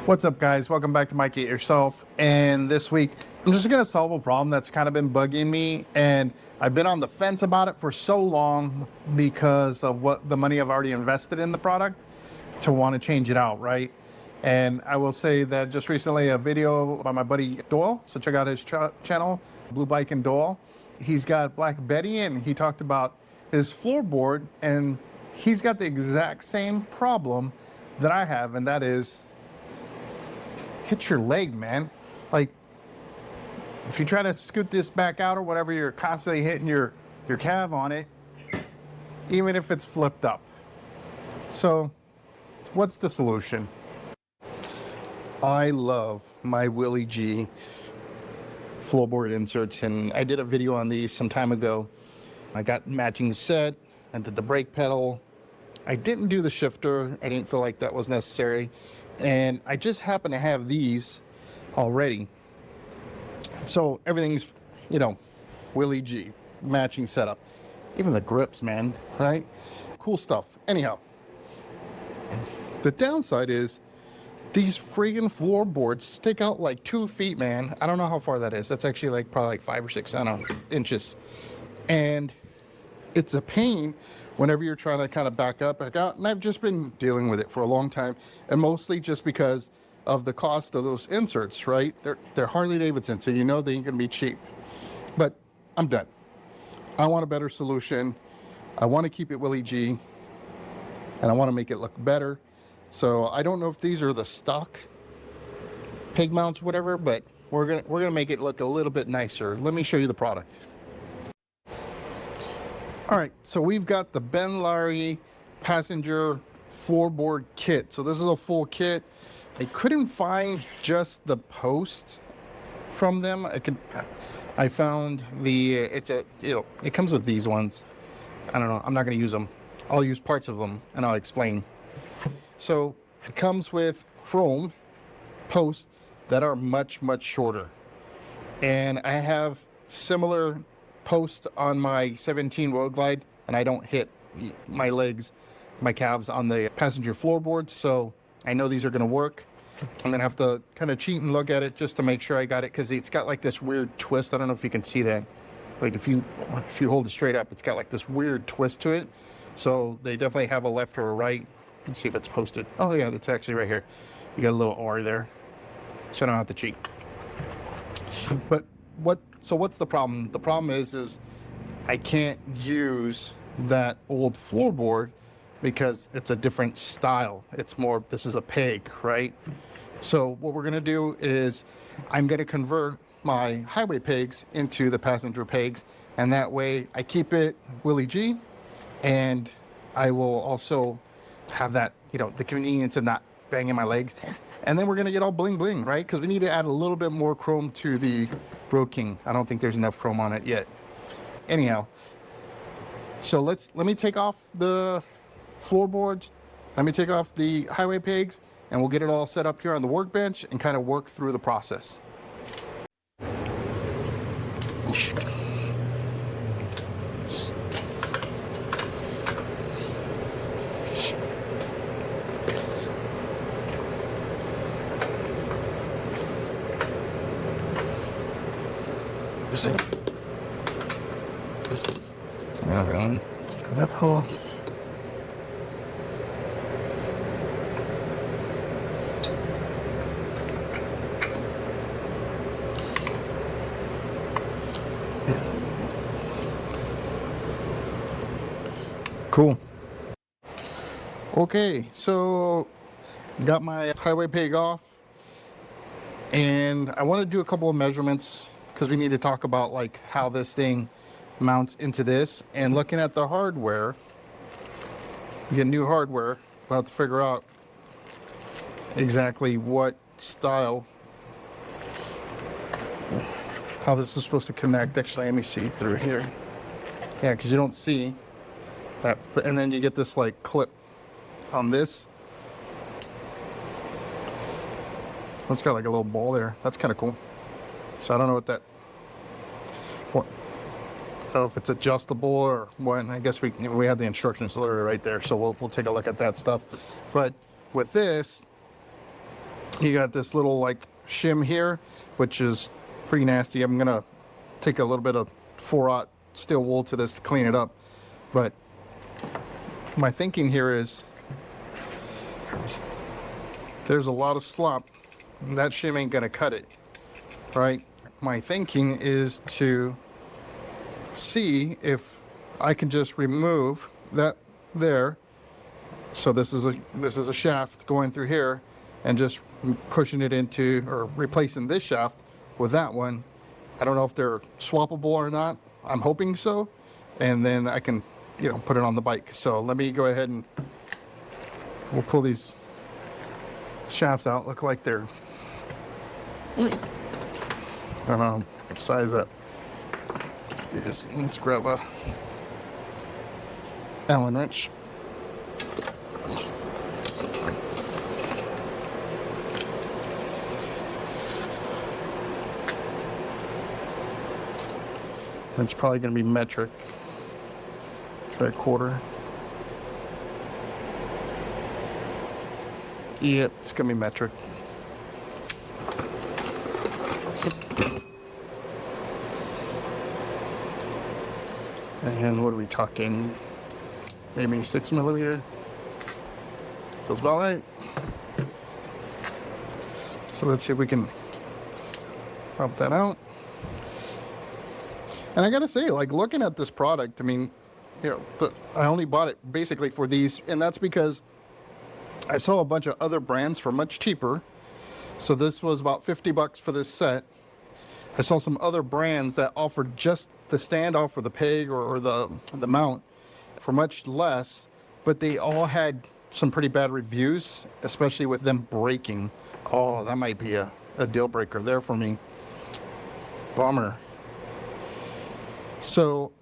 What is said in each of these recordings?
What's up, guys? Welcome back to Make It Yourself. And this week I'm just going to solve a problem that's kind of been bugging me, and I've been on the fence about it for so long because of what the money I've already invested in the product to want to change it out, right? And I will say that just recently a video by my buddy Doyle, so check out his channel, Blue Bike and Doyle. He's got Black Betty, and he talked about his floorboard, and he's got the exact same problem that I have, and that is hit your leg, man. Like, if you try to scoot this back out or whatever, you're constantly hitting your calf on it, even if it's flipped up. So what's the solution? I love my Willie G floorboard inserts, and I did a video on these some time ago. I got matching set, I did the brake pedal. I didn't do the shifter. I didn't feel like that was necessary. And I just happen to have these already. So everything's, Willie G, matching setup. Even the grips, man, right? Cool stuff. Anyhow, the downside is these friggin' floorboards stick out like 2 feet, man. I don't know how far that is. That's actually like probably like 5 or 6 inches. And it's a pain whenever you're trying to kind of back up, back out. And I've just been dealing with it for a long time, and mostly just because of the cost of those inserts, right? They're Harley Davidson, so you know they ain't gonna be cheap. But I'm done. I want a better solution. I want to keep it Willie G, and I want to make it look better. So I don't know if these are the stock peg mounts, whatever, but we're gonna make it look a little bit nicer. Let me show you the product. All right, so we've got the Benlari passenger floorboard kit. So this is a full kit. I couldn't find just the post from them. I found it comes with these ones. I don't know, I'm not gonna use them. I'll use parts of them and I'll explain. So it comes with chrome posts that are much, much shorter. And I have similar post on my 17 Road Glide, and I don't hit my legs, my calves on the passenger floorboards, so I know these are going to work. I'm going to have to kind of cheat and look at it just to make sure I got it, because it's got like this weird twist. I don't know if you can see that. Like if you hold it straight up, it's got like this weird twist to it. So they definitely have a left or a right. Let's see if it's posted. Oh yeah, that's actually right here. You got a little R there, so I don't have to cheat. But what's the problem? The problem is I can't use that old floorboard because it's a different style. It's more, this is a peg, right? So what we're gonna do is I'm gonna convert my highway pegs into the passenger pegs, and that way I keep it Willie G, and I will also have that, the convenience of not banging my legs. And then we're gonna get all bling bling, right? Because we need to add a little bit more chrome to the Road King. I don't think there's enough chrome on it yet. Anyhow, so let me take off the floorboards, let me take off the highway pegs, and we'll get it all set up here on the workbench and kind of work through the process. That off. Cool. Okay, so got my highway peg off, and I want to do a couple of measurements because we need to talk about like how this thing mounts into this. And looking at the hardware, get new hardware, we'll have to figure out exactly what style, how this is supposed to connect. Actually, let me see through here. Yeah, because you don't see that, and then you get this like clip on this. It's got like a little ball there. That's kind of cool. So I don't know what that, I don't know if it's adjustable or what. I guess we have the instructions literally right there, so we'll take a look at that stuff. But with this, You got this little like shim here, which is pretty nasty. I'm gonna take a little bit of 4/0 steel wool to this to clean it up. But my thinking here is there's a lot of slop, and that shim ain't gonna cut it, right? My thinking is to see if I can just remove that there. So this is a shaft going through here, and just pushing it into, or replacing this shaft with that one. I don't know if they're swappable or not. I'm hoping so. And then I can, you know, put it on the bike. So let me go ahead and we'll pull these shafts out. Look like they're, I don't know, size up. Let's grab a Allen wrench. It's probably going to be metric. Try a quarter. Yep, it's going to be metric. And what are we talking? Maybe 6 millimeter. Feels about right. So let's see if we can pop that out. And I gotta say, like, looking at this product, I mean, you know, I only bought it basically for these, and that's because I saw a bunch of other brands for much cheaper. So this was about 50 bucks for this set. I saw some other brands that offered just the standoff or the peg or the mount for much less, but they all had some pretty bad reviews, especially with them breaking. Oh, that might be a deal breaker there for me. Bummer. So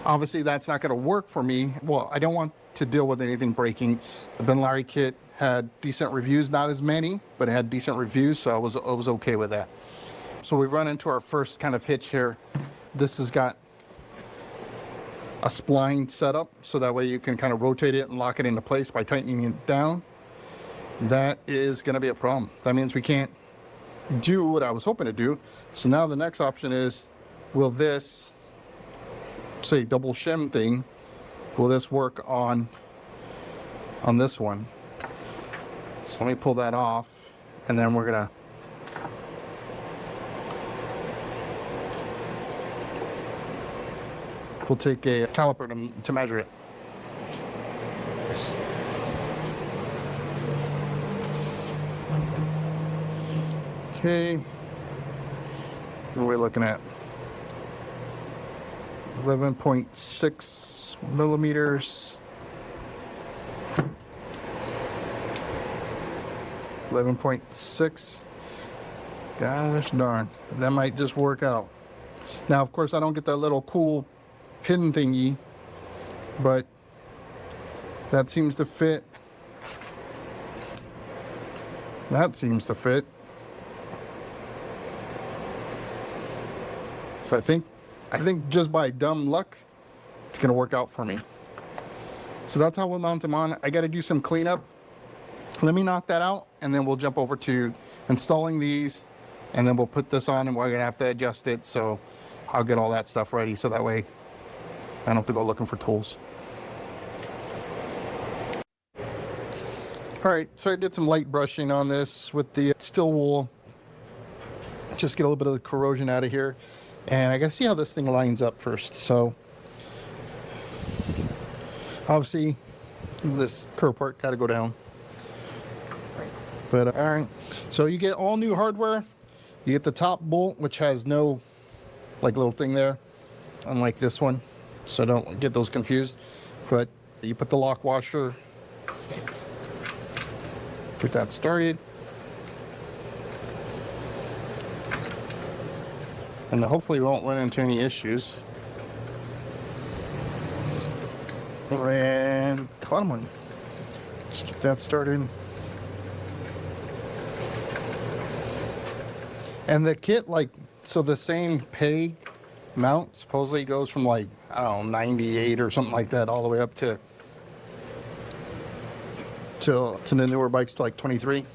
obviously that's not going to work for me. Well, I don't want to deal with anything breaking. The Benlari kit had decent reviews, not as many, but it had decent reviews, so I was okay with that. So we've run into our first kind of hitch here. This has got a spline setup, so that way you can kind of rotate it and lock it into place by tightening it down. That is going to be a problem. That means we can't do what I was hoping to do. So now the next option is, will this, say, double shim thing, will this work on this one? So let me pull that off, and then we're gonna we'll take a caliper to measure it. Okay, what are we looking at? 11.6 millimeters. 11.6. Gosh darn, that might just work out. Now, of course, I don't get that little cool pin thingy, but that seems to fit. That seems to fit. So I think just by dumb luck, it's gonna work out for me. So that's how we'll mount them on. I gotta do some cleanup. Let me knock that out, and then we'll jump over to installing these, and then we'll put this on, and we're gonna have to adjust it. So I'll get all that stuff ready, so that way I don't have to go looking for tools. All right, so I did some light brushing on this with the steel wool. Just get a little bit of the corrosion out of here. And I gotta see how this thing lines up first. So obviously this curve part gotta go down. But all right, so you get all new hardware. You get the top bolt, which has no like little thing there, unlike this one. So don't get those confused. But you put the lock washer, get that started. And hopefully we won't run into any issues. And come on, let's get that started. And the kit, like, so the same peg mount supposedly goes from like, I don't know, 98 or something like that all the way up to to the newer bikes to like 23.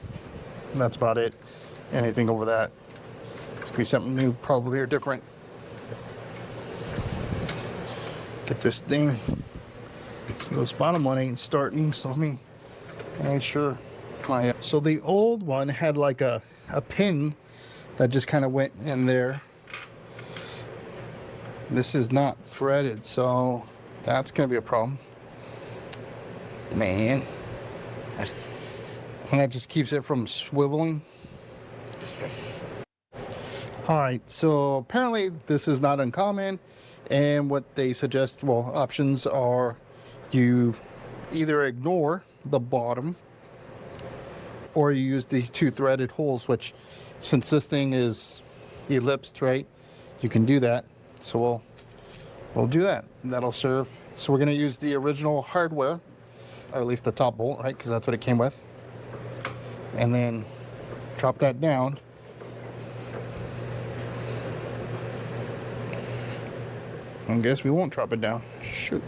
And that's about it. Anything over that, it's gonna be something new probably or different. Get this thing. So this bottom one ain't starting, so let me make sure. So the old one had like a pin that just kind of went in there. This is not threaded, so that's gonna be a problem, man. And that just keeps it from swiveling. All right, so apparently this is not uncommon, and what they suggest, well, options are you either ignore the bottom or you use these two threaded holes, which since this thing is ellipsed, right, you can do that. So we'll do that, and that'll serve. So we're gonna use the original hardware, or at least the top bolt, right, because that's what it came with, and then drop that down. I guess we won't drop it down. Shoot.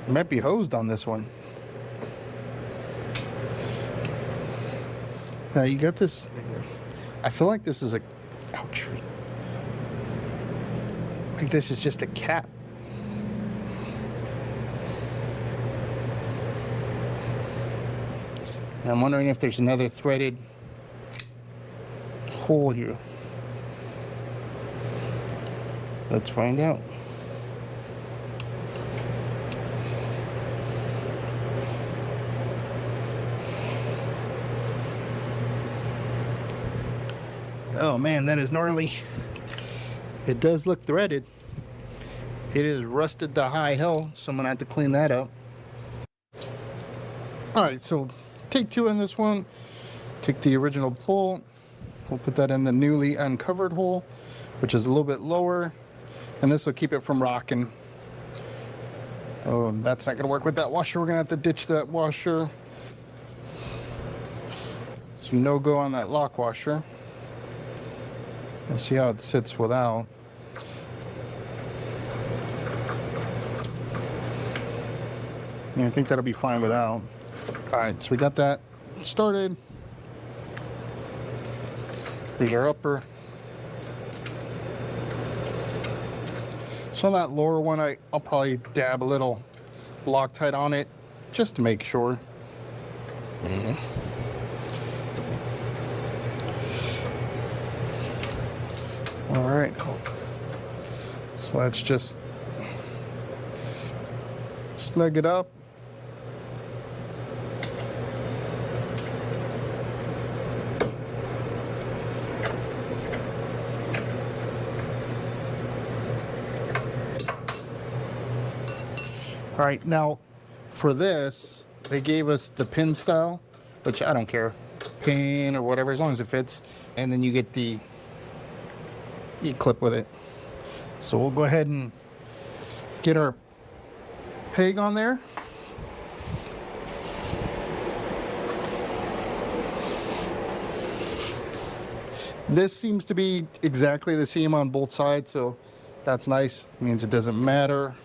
It might be hosed on this one. Now you got this. I feel like this is a, ouch. Like this is just a cap. And I'm wondering if there's another threaded hole here. Let's find out. Oh man, that is gnarly. It does look threaded. It is rusted to high hell, so I'm gonna have to clean that up. All right, so take two in this one. Take the original bolt. We'll put that in the newly uncovered hole, which is a little bit lower, and this will keep it from rocking. Oh, that's not gonna work with that washer. We're gonna have to ditch that washer. So no go on that lock washer. Let's see how it sits without. Yeah, I think that'll be fine without. All right, so we got that started. Here's our upper. So on that lower one, I'll probably dab a little Loctite on it just to make sure. All right, so let's just snug it up. All right, now for this, they gave us the pin style, which I don't care, pin or whatever, as long as it fits, and then you get the E-clip with it. So we'll go ahead and get our peg on there. This seems to be exactly the same on both sides, so that's nice. It means it doesn't matter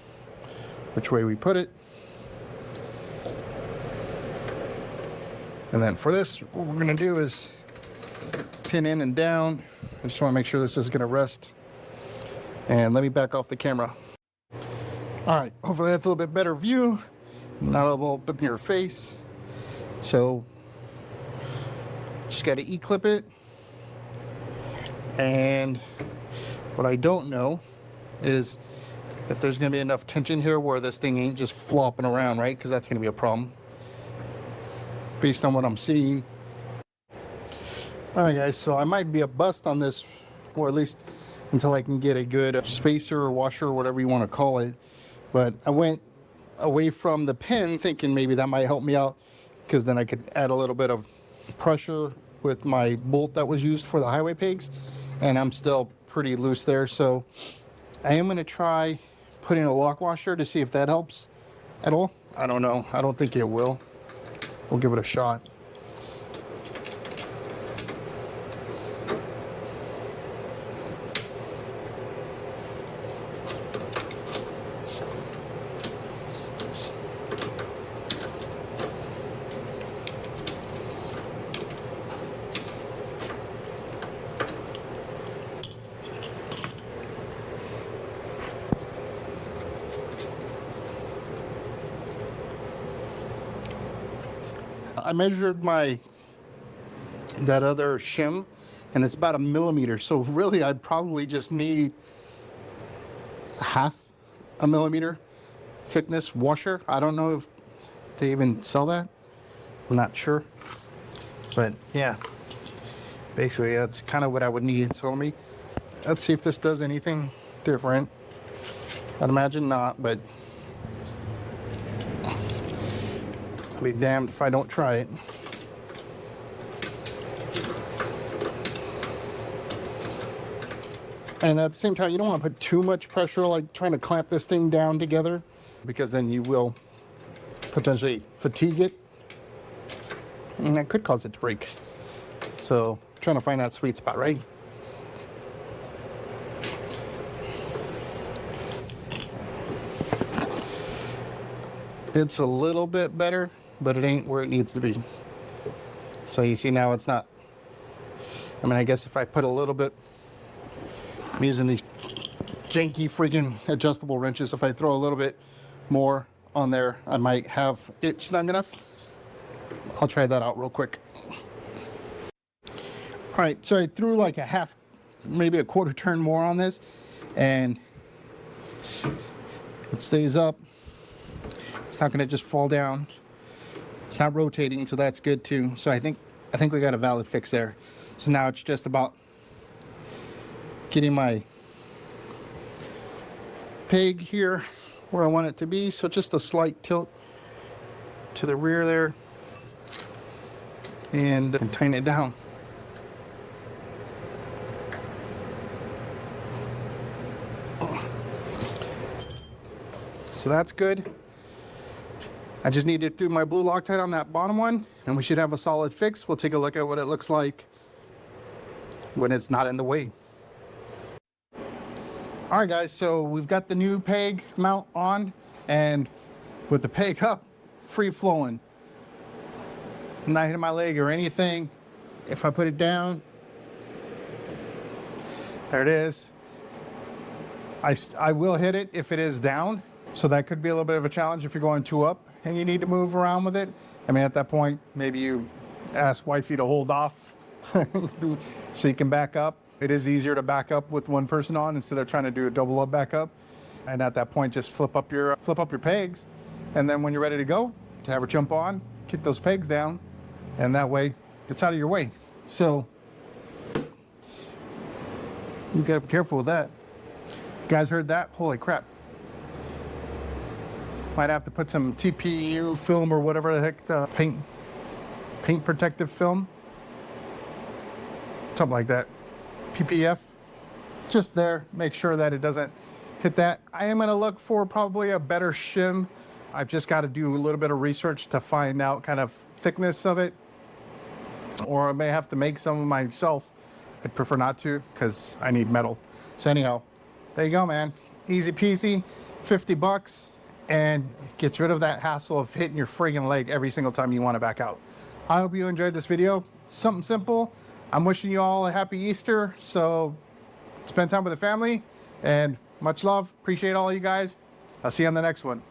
which way we put it. And then for this, what we're gonna do is pin in and down. I just wanna make sure this is gonna rest. And let me back off the camera. All right, hopefully that's a little bit better view, not a little bit in your face. So just gotta E-clip it. And what I don't know is if there's gonna be enough tension here where this thing ain't just flopping around, right? Because that's gonna be a problem based on what I'm seeing. All right, guys, so I might be a bust on this, or at least until I can get a good spacer or washer or whatever you want to call it. But I went away from the pin thinking maybe that might help me out, because then I could add a little bit of pressure with my bolt that was used for the highway pegs, and I'm still pretty loose there. So I am going to try putting a lock washer to see if that helps at all. I don't know. I don't think it will. We'll give it a shot. I measured that other shim, and it's about 1 millimeter. So really, I'd probably just need half a millimeter thickness washer. I don't know if they even sell that. I'm not sure, but yeah, basically that's kind of what I would need. So let's see if this does anything different. I'd imagine not, but I'll be damned if I don't try it. And at the same time, you don't want to put too much pressure, like trying to clamp this thing down together, because then you will potentially fatigue it, and that could cause it to break. So trying to find that sweet spot, right? It's a little bit better, but it ain't where it needs to be. So you see now it's not, I mean, I guess if I put a little bit, I'm using these janky freaking adjustable wrenches. If I throw a little bit more on there, I might have it snug enough. I'll try that out real quick. All right, so I threw like a half, maybe a quarter turn more on this, and it stays up. It's not gonna just fall down. It's not rotating, so that's good too. So I think we got a valid fix there. So now it's just about getting my peg here where I want it to be. So just a slight tilt to the rear there, and tighten it down. So that's good. I just need to do my blue Loctite on that bottom one, and we should have a solid fix. We'll take a look at what it looks like when it's not in the way. All right, guys, so we've got the new peg mount on, and with the peg up, free flowing. I'm not hitting my leg or anything. If I put it down, there it is. I will hit it if it is down, so that could be a little bit of a challenge if you're going two up and you need to move around with it. I mean, at that point, maybe you ask wifey to hold off so you can back up. It is easier to back up with one person on instead of trying to do a double up back up. And at that point, just flip up your pegs, and then when you're ready to go, to have her jump on, kick those pegs down, and that way it's out of your way. So you gotta be careful with that. You guys heard that? Holy crap. Might have to put some TPU film or whatever the heck, the paint protective film, something like that. PPF, just there, make sure that it doesn't hit that. I am gonna look for probably a better shim. I've just got to do a little bit of research to find out kind of thickness of it, or I may have to make some myself. I'd prefer not to, because I need metal. So anyhow, there you go, man. Easy peasy, 50 bucks, and it gets rid of that hassle of hitting your friggin' leg every single time you want to back out. I hope you enjoyed this video. Something simple. I'm wishing you all a happy Easter, so spend time with the family, and much love. Appreciate all you guys. I'll see you on the next one.